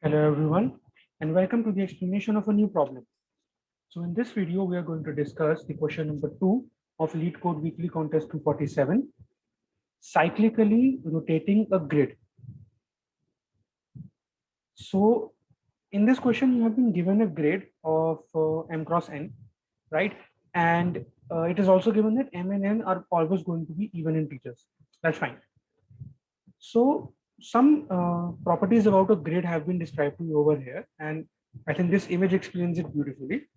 Hello everyone, and welcome to the explanation of a new problem. So in this video, we are going to discuss the question number 2 of Lead Code Weekly Contest 247, cyclically rotating a grid. So in this question, you have been given a grid of m cross n, right? And it is also given that m and n are always going to be even integers. That's fine. So some properties about a grid have been described to you over here, and I think this image explains it beautifully.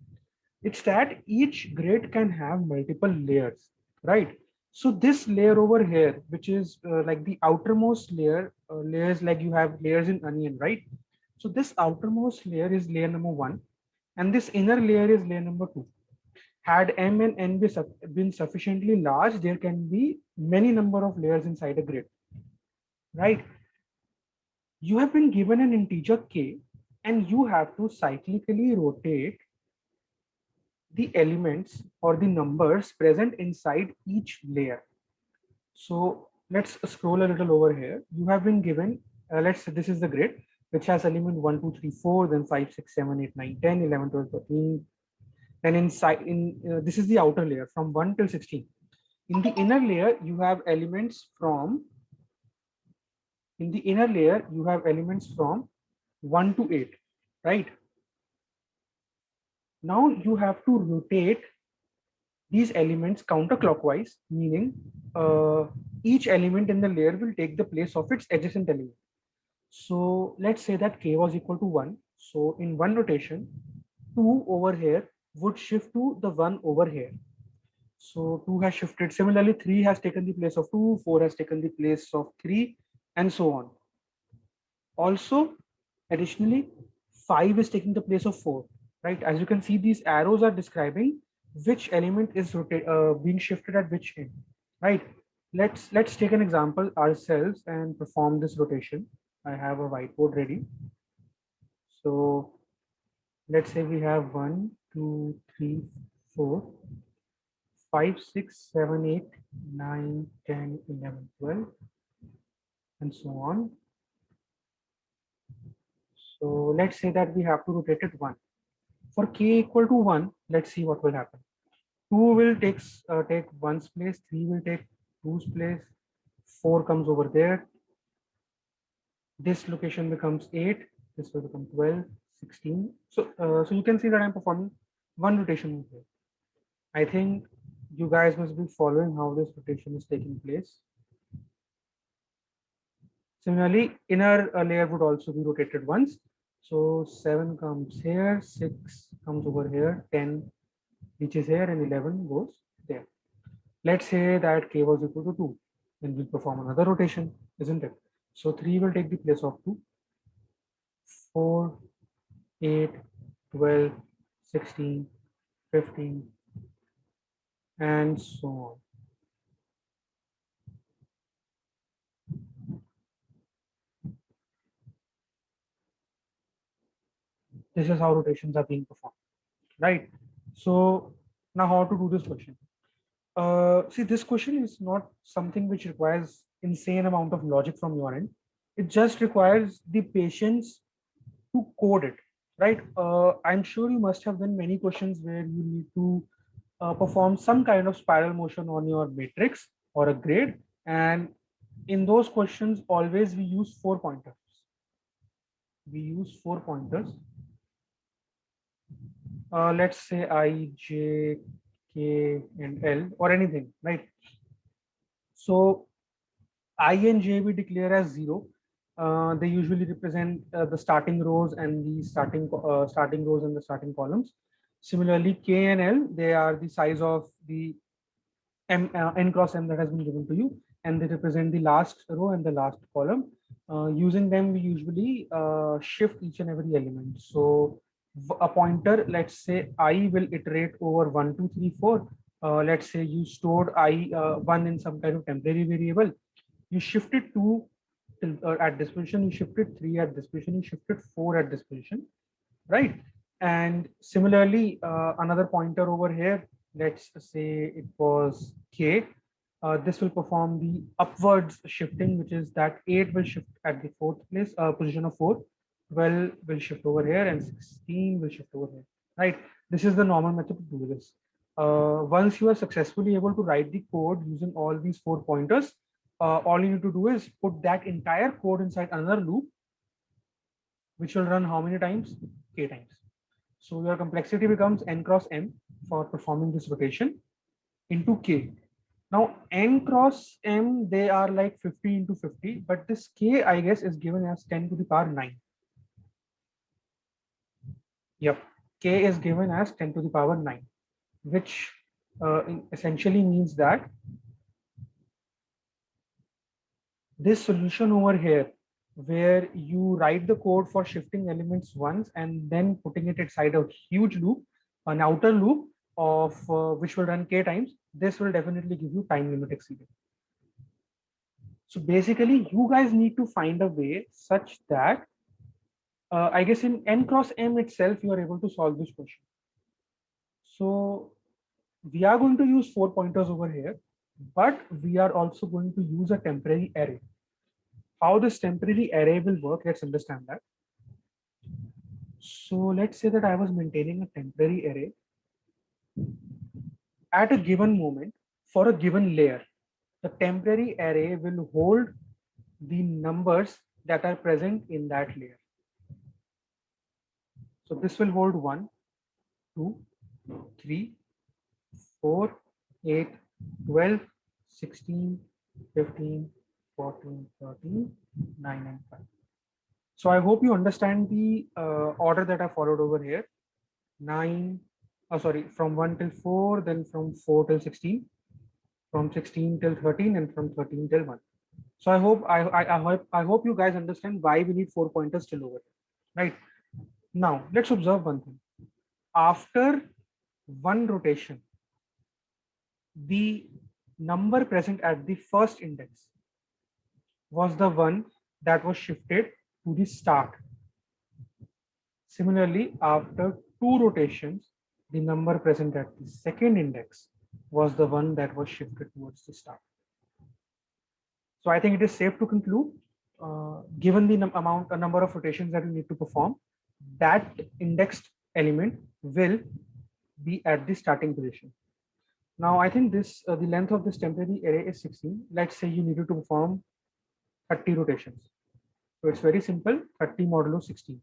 It's that each grid can have multiple layers, right? So this layer over here, which is like the outermost layer, layers like you have layers in onion, right? So this outermost layer is layer number 1, and this inner layer is layer number 2. Had m and n been sufficiently large, there can be many number of layers inside a grid, right? You have been given an integer k, and you have to cyclically rotate the elements or the numbers present inside each layer. So let's scroll a little over here. You have been given, this is the grid, which has element 1, 2, 3, 4, then 5, 6, 7, 8, 9, 10, 11, 12, 13. Then this is the outer layer from 1 till 16. In the inner layer, you have elements from, in the inner layer, you have elements from 1 to 8, right? Now you have to rotate these elements counterclockwise, meaning each element in the layer will take the place of its adjacent element. So let's say that k was equal to 1. So in one rotation, 2 over here would shift to the 1 over here. So 2 has shifted. Similarly, 3 has taken the place of 2, 4 has taken the place of 3, and so on. Also, additionally, 5 is taking the place of 4, right? As you can see, these arrows are describing which element is being shifted at which end, right? Let's take an example ourselves and perform this rotation. I have a whiteboard ready. So let's say we have 1, 2, 3, 4, 5, 6, 7, 8, 9, 10, 11, 12, and so on. So let's say that we have to rotate it 1. For k equal to 1, let's see what will happen. 2 will take 1's place, 3 will take 2's place, 4 comes over there. This location becomes 8, this will become 12, 16. So you can see that I'm performing one rotation here. I think you guys must be following how this rotation is taking place. Similarly, inner layer would also be rotated once. So 7 comes here, 6 comes over here, 10 reaches here, and 11 goes there. Let's say that k was equal to 2. Then we'll perform another rotation, isn't it? So 3 will take the place of 2, 4, 8, 12, 16, 15, and so on. This is how rotations are being performed, right? So now how to do this question? See, this question is not something which requires insane amount of logic from your end. It just requires the patience to code it, right? I'm sure you must have done many questions where you need to perform some kind of spiral motion on your matrix or a grade. And in those questions, always we use 4 pointers. We use 4 pointers. Let's say I, J, K, and L or anything, right? So I and J we declare as 0. They usually represent the starting rows and the starting rows and the starting columns. Similarly, K and L, they are the size of the n cross m that has been given to you, and they represent the last row and the last column. Using them, we usually shift each and every element. So a pointer, let's say I will iterate over 1, 2, 3, 4. Let's say you stored I 1 in some kind of temporary variable. You shifted 2 at this position, you shifted 3 at this position, you shifted 4 at this position, right? And similarly, another pointer over here, let's say it was k. This will perform the upwards shifting, which is that 8 will shift at the fourth place, position of 4. 12 will shift over here and 16 will shift over here, right? This is the normal method to do this. Once you are successfully able to write the code using all these 4 pointers, all you need to do is put that entire code inside another loop, which will run how many times? K times. So your complexity becomes n cross m for performing this rotation into k. Now n cross m, they are like 50 into 50, but this k, I guess, is given as 10 to the power 9. Yep, k is given as 10 to the power 9, which essentially means that this solution over here, where you write the code for shifting elements once and then putting it inside a huge loop, an outer loop of which will run k times, this will definitely give you time limit exceeded. So basically, you guys need to find a way such that I guess in n cross m itself, you are able to solve this question. So we are going to use 4 pointers over here, but we are also going to use a temporary array. How this temporary array will work, let's understand that. So let's say that I was maintaining a temporary array at a given moment for a given layer. The temporary array will hold the numbers that are present in that layer. So this will hold 1, 2, 3, 4, 8, 12, 16, 15, 14, 13, 9, and 5. So I hope you understand the order that I followed over here. 9, from 1 till 4, then from 4 till 16, from 16 till 13, and from 13 till 1. So I hope you guys understand why we need 4 pointers still over here, right? Now let's observe one thing. After one rotation, the number present at the first index was the one that was shifted to the start. Similarly, after two rotations, the number present at the second index was the one that was shifted towards the start. So I think it is safe to conclude, given the number of rotations that we need to perform, that indexed element will be at the starting position. Now I think the length of this temporary array is 16. Let's say you needed to perform 30 rotations. So it's very simple, 30 modulo 16.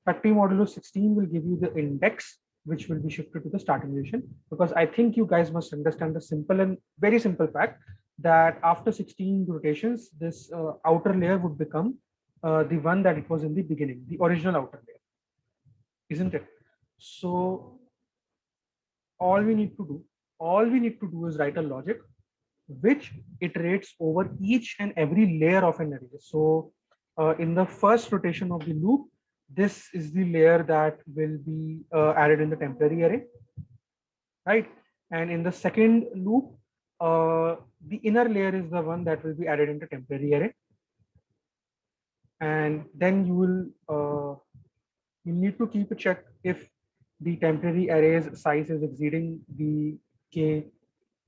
30 modulo 16 will give you the index, which will be shifted to the starting position, because I think you guys must understand the simple and very simple fact that after 16 rotations, this outer layer would become the one that it was in the beginning, the original outer layer, isn't it? So all we need to do is write a logic which iterates over each and every layer of an array. So in the first rotation of the loop, this is the layer that will be added in the temporary array, right? And in the second loop, the inner layer is the one that will be added into temporary array. And then you need to keep a check if the temporary array's size is exceeding the k,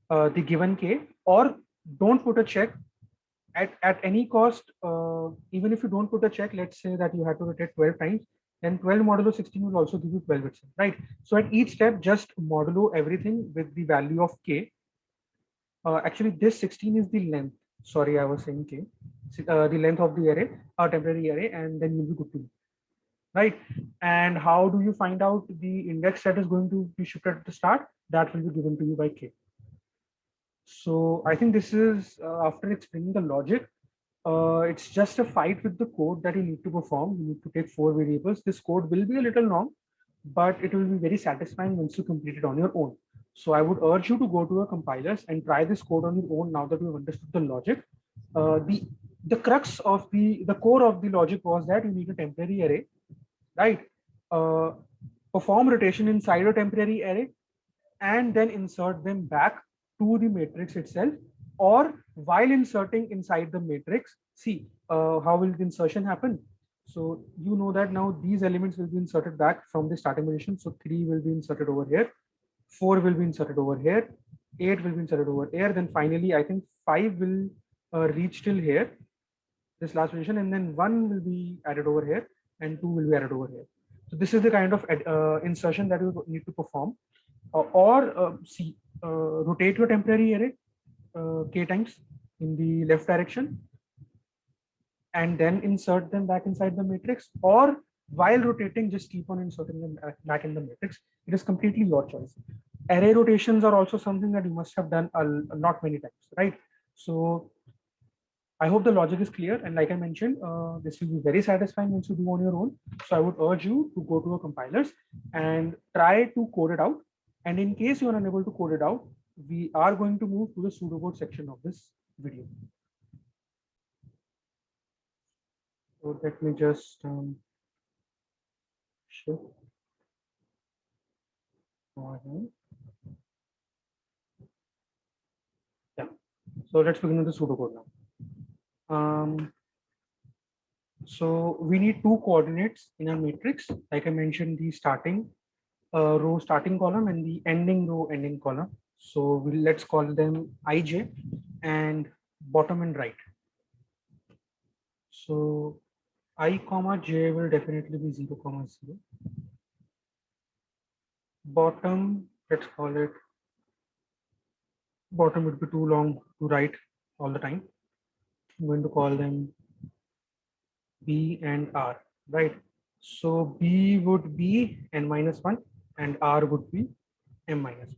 the given k, or don't put a check at any cost. Even if you don't put a check, let's say that you have to rotate 12 times, then 12 modulo 16 will also give you 12 itself, right? So at each step, just modulo everything with the value of k. Actually, this 16 is the length. Sorry, I was saying k. The length of the array, or temporary array, and then you'll be good to go, right? And how do you find out the index that is going to be shifted at the start? That will be given to you by k. So I think this is, after explaining the logic, it's just a fight with the code that you need to perform. You need to take 4 variables. This code will be a little long, but it will be very satisfying once you complete it on your own. So I would urge you to go to your compilers and try this code on your own now that you've understood the logic. The crux of the core of the logic was that you need a temporary array, right? Perform rotation inside a temporary array and then insert them back to the matrix itself, or while inserting inside the matrix, see how will the insertion happen. So you know that now these elements will be inserted back from the starting position. So 3 will be inserted over here, 4 will be inserted over here, 8 will be inserted over here, then finally I think 5 will reach till here, this last position, and then 1 will be added over here and 2 will be added over here. So this is the kind of insertion that you need to perform. Rotate your temporary array k times in the left direction and then insert them back inside the matrix, or while rotating just keep on inserting them back in the matrix. It is completely your choice. Array rotations are also something that you must have done a lot many times, right? So I hope the logic is clear, and like I mentioned, this will be very satisfying once you do on your own. So I would urge you to go to a compilers and try to code it out. And in case you are unable to code it out, we are going to move to the pseudocode section of this video. So let me just shift. Yeah. So let's begin with the pseudocode now. So we need two coordinates in our matrix. Like I mentioned, the starting row starting column and the ending row ending column. So let's call them ij and bottom and right. So I comma j will definitely be 0 comma 0. Bottom, let's call it, bottom would be too long to write all the time. I'm going to call them b and r, right? So b would be n minus 1 and r would be m minus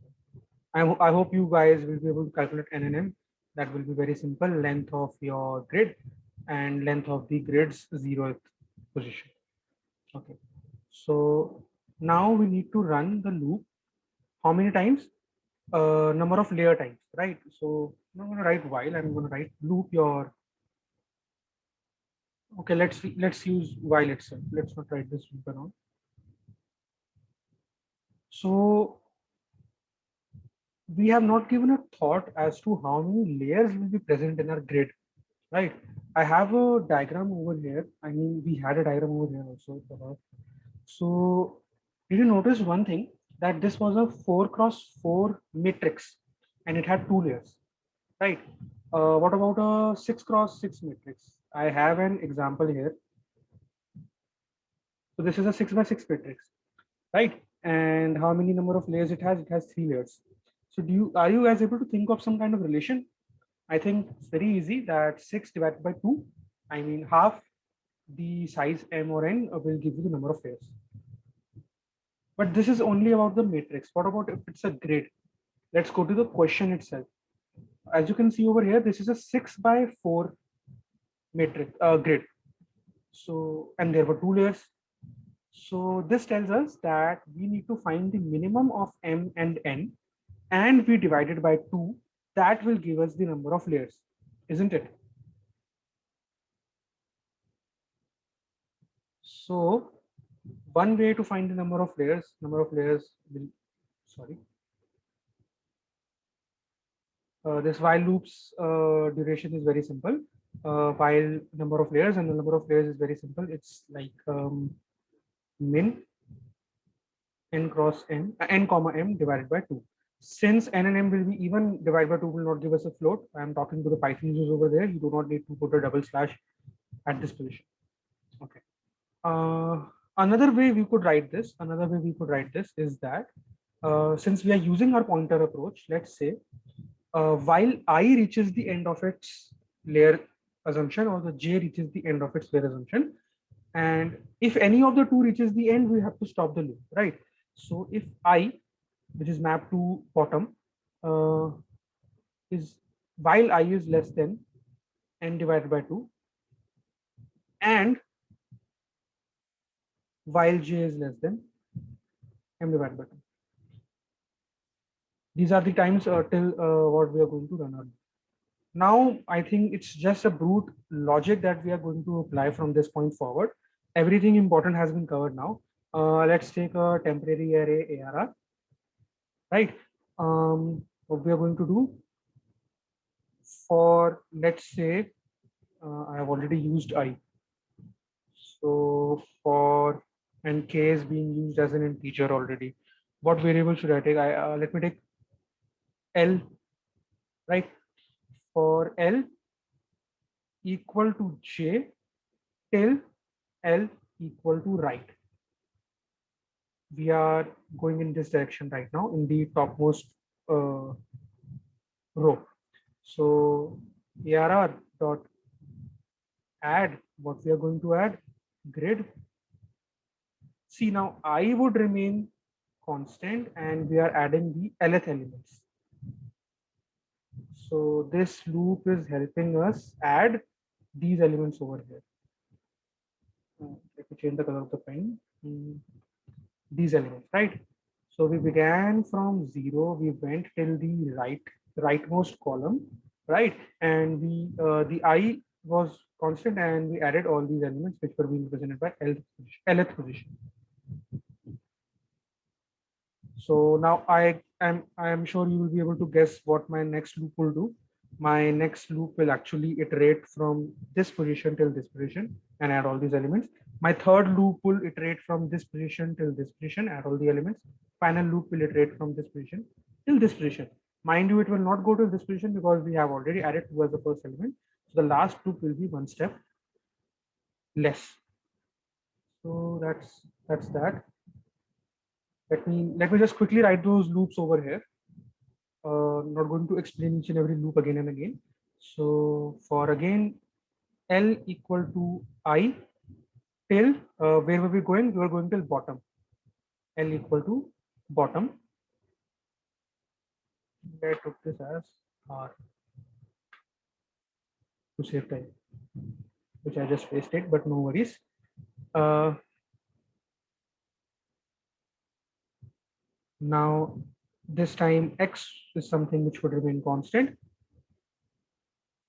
1. I hope you guys will be able to calculate n and m. That will be very simple. Length of your grid and length of the grid's 0th position. Okay. So now we need to run the loop. How many times? Number of layer times, right? So I'm going to write while. I'm going to write loop your. Okay, let's use while itself. Let's not write this loop around. So we have not given a thought as to how many layers will be present in our grid, right? I have a diagram over here. I mean, we had a diagram over here also. So did you notice one thing, that this was a 4x4 matrix and it had two layers, right? What about a 6x6 matrix? I have an example here. So this is a 6x6 matrix, right? And how many number of layers it has? It has 3 layers. So are you guys able to think of some kind of relation? I think it's very easy that 6 divided by 2, I mean half the size m or n will give you the number of layers. But this is only about the matrix. What about if it's a grid? Let's go to the question itself. As you can see over here, this is a 6x4 matrix grid. So, and there were 2 layers. So this tells us that we need to find the minimum of m and n, and we divide it by 2. That will give us the number of layers, isn't it? So one way to find the number of layers will, sorry. This while loops duration is very simple. While number of layers and the number of layers is very simple. It's like min n cross n comma m divided by 2. Since n and m will be even, divided by 2 will not give us a float. I am talking to the Python users over there. You do not need to put a double slash at this position. Okay. Another way we could write this, is that since we are using our pointer approach, let's say while I reaches the end of its layer assumption, or the j reaches the end of its layer assumption, and if any of the two reaches the end, we have to stop the loop, right? So if I, which is mapped to bottom, is while I is less than n divided by 2, and while j is less than m divided by 2. These are the times till what we are going to run on. Now, I think it's just a brute logic that we are going to apply from this point forward. Everything important has been covered now. Let's take a temporary array ARR, right? What we are going to do for, let's say, I have already used I. So for, and k is being used as an integer already. What variable should I take? Let me take L, right? For L, equal to j till L equal to right. We are going in this direction right now in the topmost row. So ARR dot add, what we are going to add, grid. See, now I would remain constant and we are adding the lth elements. So this loop is helping us add these elements over here. Let me change the color of the pen. These elements, right? So we began from 0, we went till the rightmost column, right? And we the I was constant and we added all these elements which were being represented by lth position. So now I am sure you will be able to guess what my next loop will do. My next loop will actually iterate from this position till this position and add all these elements. My third loop will iterate from this position till this position, add all the elements. Final loop will iterate from this position till this position. Mind you, it will not go to this position because we have already added 2 as the first element. So the last loop will be one step less. So that's that. Let me just quickly write those loops over here. Not going to explain each and every loop again and again. So for again L equal to I till where were we going? We were going till bottom. L equal to bottom. I took this as R to save time, which I just wasted, but no worries. Now this time X is something which would remain constant,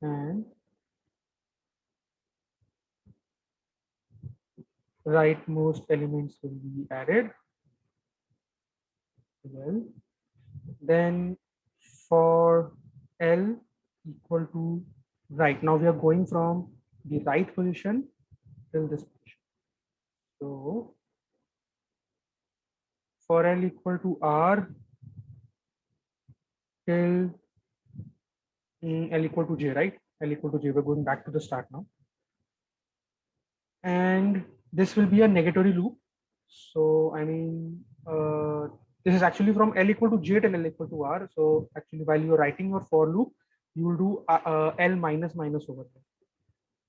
and rightmost elements will be added. Well, then for L equal to right. Now we are going from the right position till this position. So for L equal to R till L equal to J, right? L equal to J, we're going back to the start now. And this will be a negatory loop. So I mean, this is actually from L equal to J till L equal to R. So actually while you're writing your for loop, you will do L minus minus over here.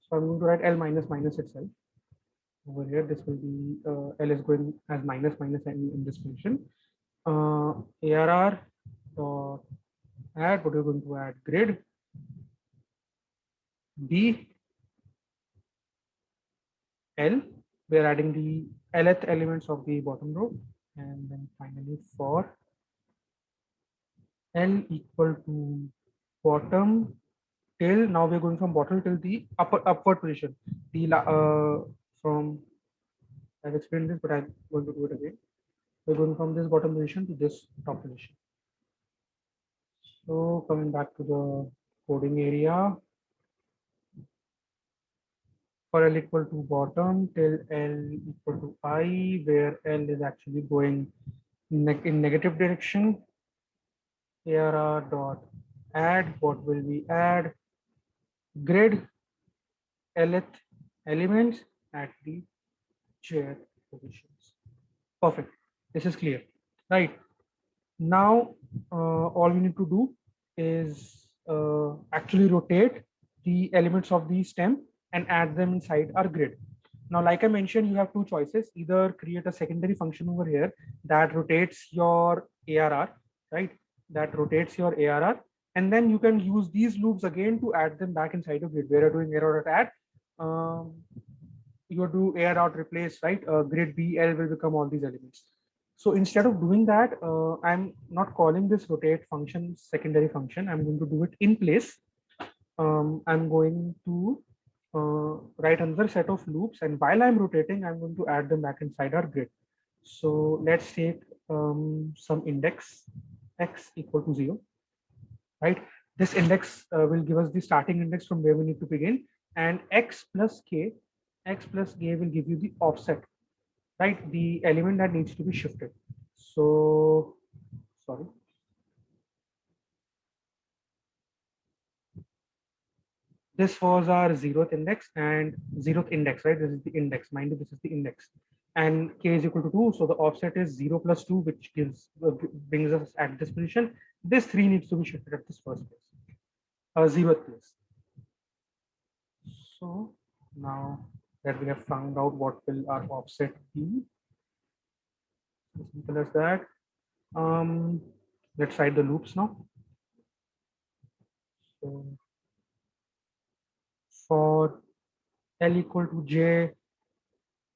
So I'm going to write L minus minus itself. Over here, this will be L is going as minus minus in this position. ARR dot add, what are you going to add? Grid B L. We are adding the lth elements of the bottom row, and then finally for L equal to bottom till, now we're going from bottom till the upward position. The from, I've explained this, but I'm going to do it again. We're going from this bottom position to this top position. So coming back to the coding area, for L equal to bottom till L equal to I, where L is actually going in negative direction. ARR dot add, what will we add? Grid lth elements at the chair positions. Perfect. This is clear, right? Now all we need to do is actually rotate the elements of the stem and add them inside our grid. Now, like I mentioned, you have two choices: either create a secondary function over here that rotates your ARR, right? That rotates your ARR, and then you can use these loops again to add them back inside your grid. Where you're doing ARR.add, you do AR.replace, right? Grid BL will become all these elements. So instead of doing that, I'm not calling this rotate function secondary function. I'm going to do it in place. I'm going to write another set of loops, and while I'm rotating, I'm going to add them back inside our grid. So let's take some index x equal to 0, right? This index will give us the starting index from where we need to begin, and x plus k will give you the offset, right? The element that needs to be shifted. So, sorry. This was our zeroth index and zeroth index, right? This is the index. Mind you, this is the index. And k is equal to 2. So the offset is 0 plus 2, which gives brings us at this position. This 3 needs to be shifted at this first place, 0th place. So now that we have found out what will our offset be, as simple as that. Let's write the loops now. So for L equal to J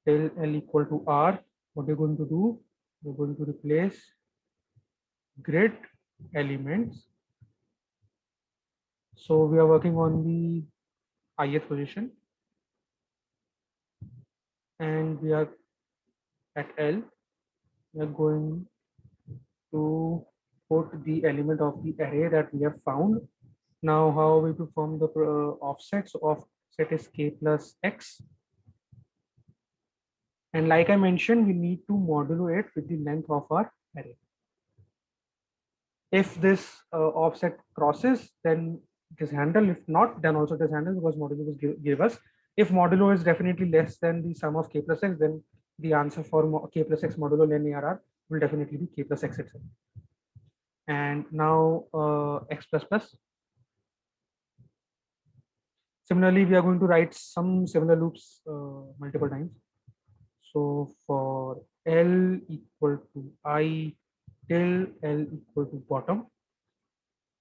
till L equal to R, what you're going to do, you're going to replace grid elements. So we are working on the ith position and we are at L. We are going to put the element of the array that we have found. Now, how we perform the offsets of set is k plus x. And like I mentioned, we need to modulo it with the length of our array. If this offset crosses, then it is handled. If not, then also it is handled because modulo was give us. If modulo is definitely less than the sum of k plus x, then the answer for k plus x modulo len ARR will definitely be k plus x itself. And now x plus plus. Similarly, we are going to write some similar loops multiple times. So for L equal to I till L equal to bottom,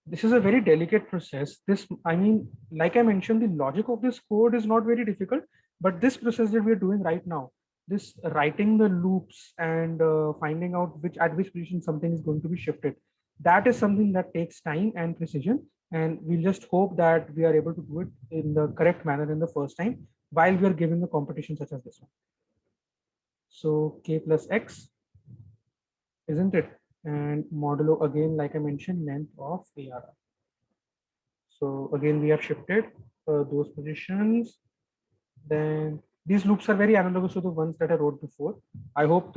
this is a very delicate process. This, I mean, like I mentioned, the logic of this code is not very difficult, but this process that we're doing right now, this writing the loops and finding out which at which position something is going to be shifted, that is something that takes time and precision. And we just hope that we are able to do it in the correct manner in the first time while we are giving a competition such as this one. So k plus x, isn't it? And modulo again, like I mentioned, length of ARR. So again, we have shifted those positions. Then these loops are very analogous to the ones that I wrote before. I hope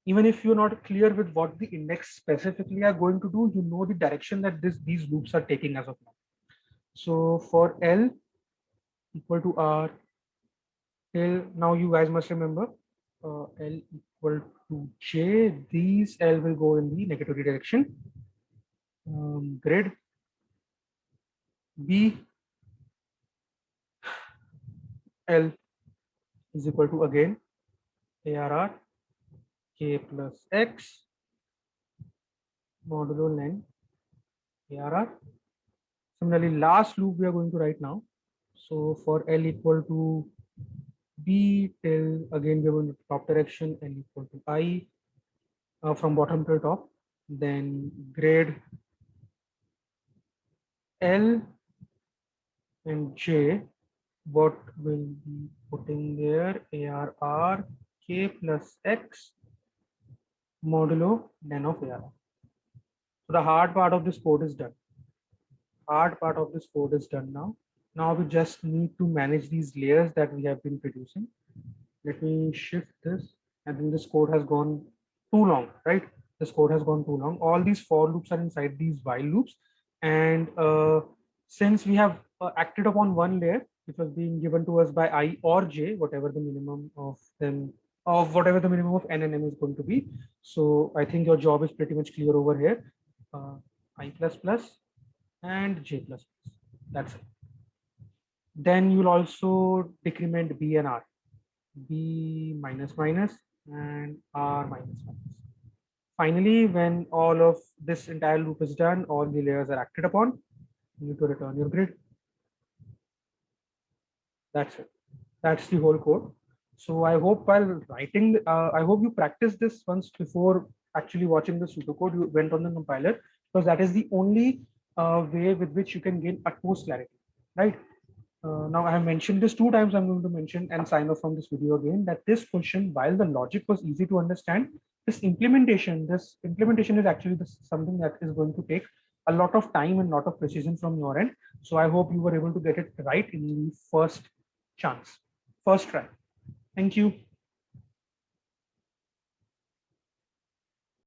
even if you're not clear with what the index specifically are going to do, you know the direction that these loops are taking as of now. So for L equal to R till now, you guys must remember L equal to J, these L will go in the negativity direction. Grid B L is equal to again ARR k plus x modulo len ARR. Similarly, last loop we are going to write now. So for L equal to B till again we are going to top direction, L equal to I from bottom to top. Then grade L and J, what will be putting there? ARR k plus x modulo len of ARR. So the hard part of this code is done. Hard part of this code is done now. Now we just need to manage these layers that we have been producing. Let me shift this. I think this code has gone too long, right? This code has gone too long. All these for loops are inside these while loops. And since we have acted upon one layer, which was being given to us by I or J, whatever the minimum of them, of whatever the minimum of N and M is going to be. So I think your job is pretty much clear over here. I plus plus and J plus plus. That's it. Then you'll also decrement B and R. B minus minus and R minus minus. Finally, when all of this entire loop is done, all the layers are acted upon, you need to return your grid. That's it. That's the whole code. So I hope while writing, I hope you practice this once before actually watching the pseudocode. You went on the compiler because that is the only way with which you can gain utmost clarity, right? Now I have mentioned this 2 times. I'm going to mention and sign off from this video again that this question, while the logic was easy to understand, this implementation is actually something that is going to take a lot of time and a lot of precision from your end. So I hope you were able to get it right in the first chance, first try. Thank you.